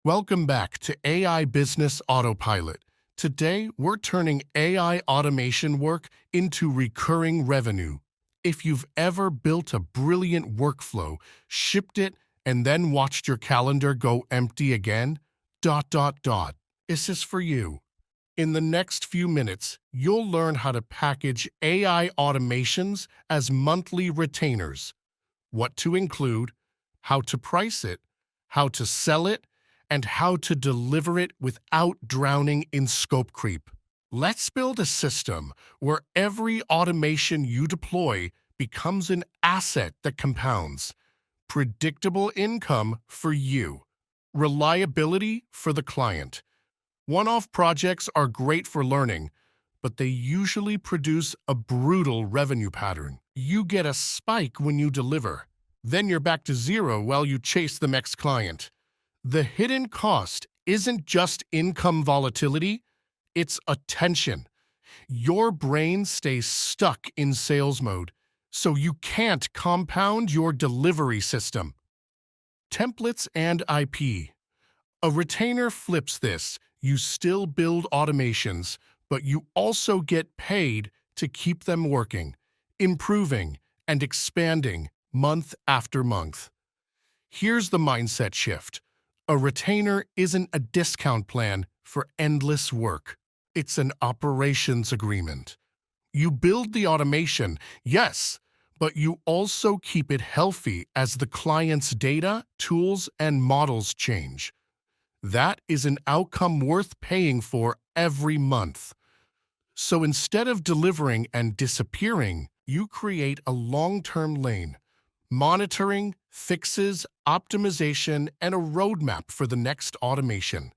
Welcome back to AI Business Autopilot. Today, we're turning AI automation work into recurring revenue. If you've ever built a brilliant workflow, shipped it, and then watched your calendar go empty again, this is for you. In the next few minutes, you'll learn how to package AI automations as monthly retainers, what to include, how to price it, how to sell it, and how to deliver it without drowning in scope creep. Let's build a system where every automation you deploy becomes an asset that compounds. Predictable income for you. Reliability for the client. One-off projects are great for learning, but they usually produce a brutal revenue pattern. You get a spike when you deliver. Then you're back to zero while you chase the next client. The hidden cost isn't just income volatility, it's attention. Your brain stays stuck in sales mode, so you can't compound your delivery system. Templates and IP. A retainer flips this. You still build automations, but you also get paid to keep them working, improving, and expanding month after month. Here's the mindset shift. A retainer isn't a discount plan for endless work. It's an operations agreement. You build the automation, yes, but you also keep it healthy as the client's data, tools, and models change. That is an outcome worth paying for every month. So instead of delivering and disappearing, you create a long-term lane. Monitoring, fixes, optimization, and a roadmap for the next automation.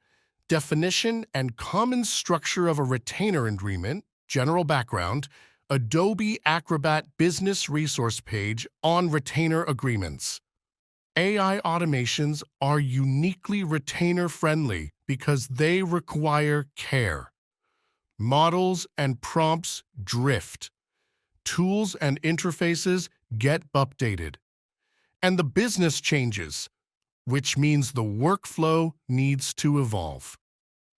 Definition and common structure of a retainer agreement, general background, Adobe Acrobat Business Resource page on retainer agreements. AI automations are uniquely retainer-friendly because they require care. Models and prompts drift. Tools and interfaces get updated. And the business changes, which means the workflow needs to evolve.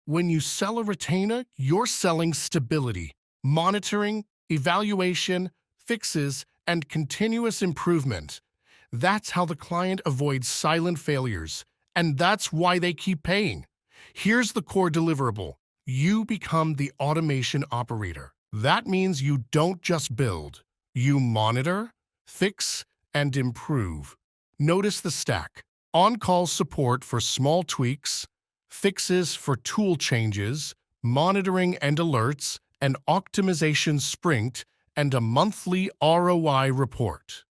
When you sell a retainer, you're selling stability, monitoring, evaluation, fixes, and continuous improvement. That's how the client avoids silent failures, and that's why they keep paying. Here's the core deliverable. You become the automation operator. That means you don't just build. You monitor, fix, and improve. Notice the stack. On-call support for small tweaks, fixes for tool changes, monitoring and alerts, an optimization sprint, and a monthly ROI report.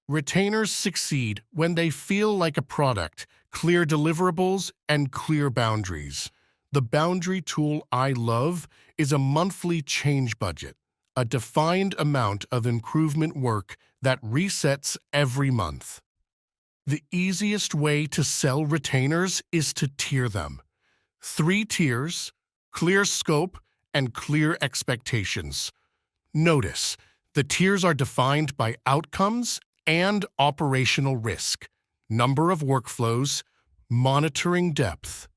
Retainers succeed when they feel like a product, clear deliverables, and clear boundaries. The boundary tool I love is a monthly change budget, a defined amount of improvement work that resets every month. The easiest way to sell retainers is to tier them. 3 tiers, clear scope, and clear expectations. Notice, the tiers are defined by outcomes and operational risk, number of workflows, monitoring depth,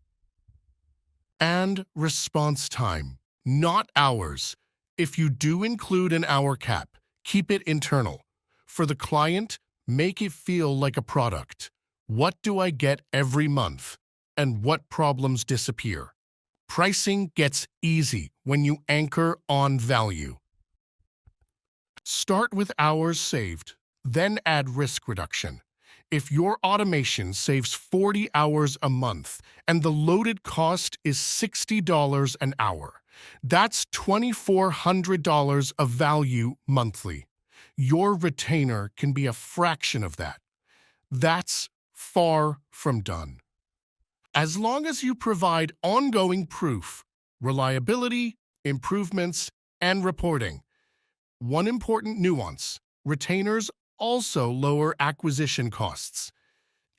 and response time, not hours. If you do include an hour cap, keep it internal. For the client, make it feel like a product. What do I get every month? And what problems disappear? Pricing gets easy when you anchor on value. Start with hours saved, then add risk reduction. If your automation saves 40 hours a month and the loaded cost is $60 an hour, that's $2,400 of value monthly. Your retainer can be a fraction of that. That's far from done. As long as you provide ongoing proof, reliability, improvements, and reporting. One important nuance, retainers also lower acquisition costs.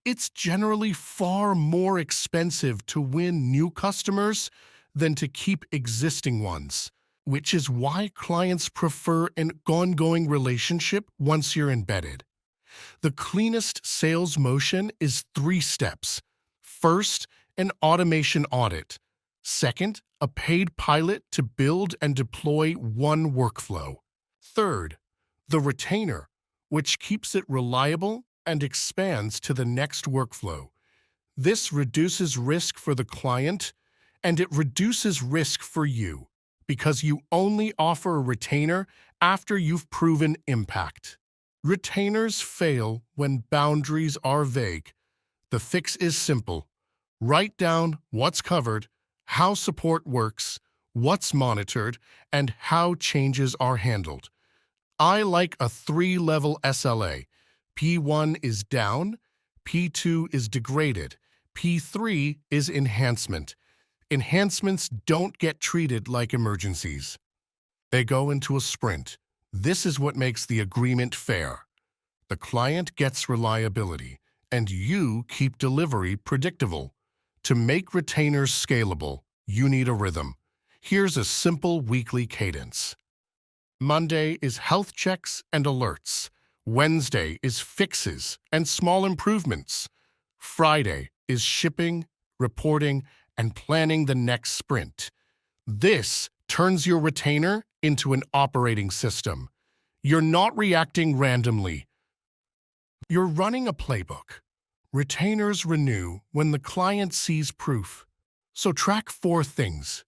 It's generally far more expensive to win new customers than to keep existing ones, which is why clients prefer an ongoing relationship once you're embedded. The cleanest sales motion is 3 steps. First, an automation audit. Second, a paid pilot to build and deploy one workflow. Third, the retainer, which keeps it reliable and expands to the next workflow. This reduces risk for the client, and it reduces risk for you because you only offer a retainer after you've proven impact. Retainers fail when boundaries are vague. The fix is simple. Write down what's covered, how support works, what's monitored, and how changes are handled. I like a 3-level SLA. P1 is down, P2 is degraded, P3 is enhancement. Enhancements don't get treated like emergencies. They go into a sprint. This is what makes the agreement fair. The client gets reliability, and you keep delivery predictable. To make retainers scalable, you need a rhythm. Here's a simple weekly cadence. Monday is health checks and alerts. Wednesday is fixes and small improvements. Friday is shipping, reporting, and planning the next sprint. This turns your retainer into an operating system. You're not reacting randomly. You're running a playbook. Retainers renew when the client sees proof. So track 4 things: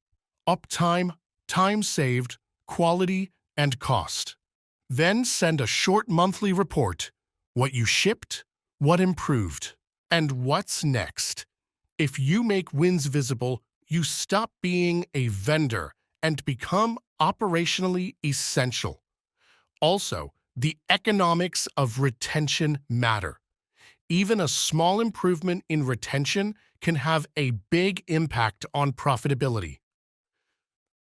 uptime, time saved, quality, and cost. Then send a short monthly report: what you shipped, what improved, and what's next. If you make wins visible, you stop being a vendor and become operationally essential. Also, the economics of retention matter. Even a small improvement in retention can have a big impact on profitability,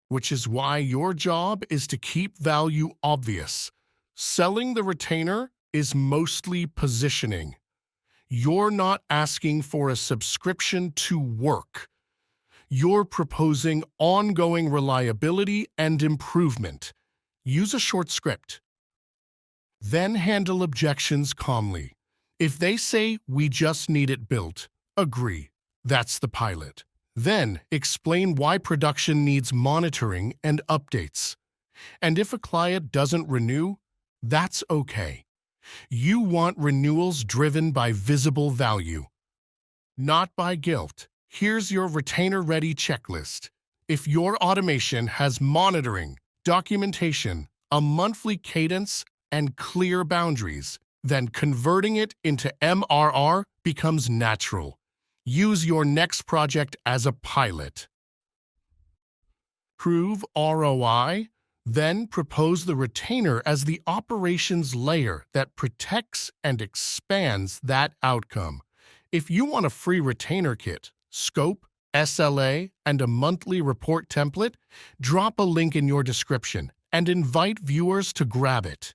which is why your job is to keep value obvious. Selling the retainer is mostly positioning. You're not asking for a subscription to work. You're proposing ongoing reliability and improvement. Use a short script. Then handle objections calmly. If they say, "We just need it built," agree. That's the pilot. Then explain why production needs monitoring and updates. And if a client doesn't renew, that's okay. You want renewals driven by visible value, not by guilt. Here's your retainer-ready checklist. If your automation has monitoring, documentation, a monthly cadence, and clear boundaries, then converting it into MRR becomes natural. Use your next project as a pilot. Prove ROI, then propose the retainer as the operations layer that protects and expands that outcome. If you want a free retainer kit, scope, SLA, and a monthly report template, drop a link in your description and invite viewers to grab it.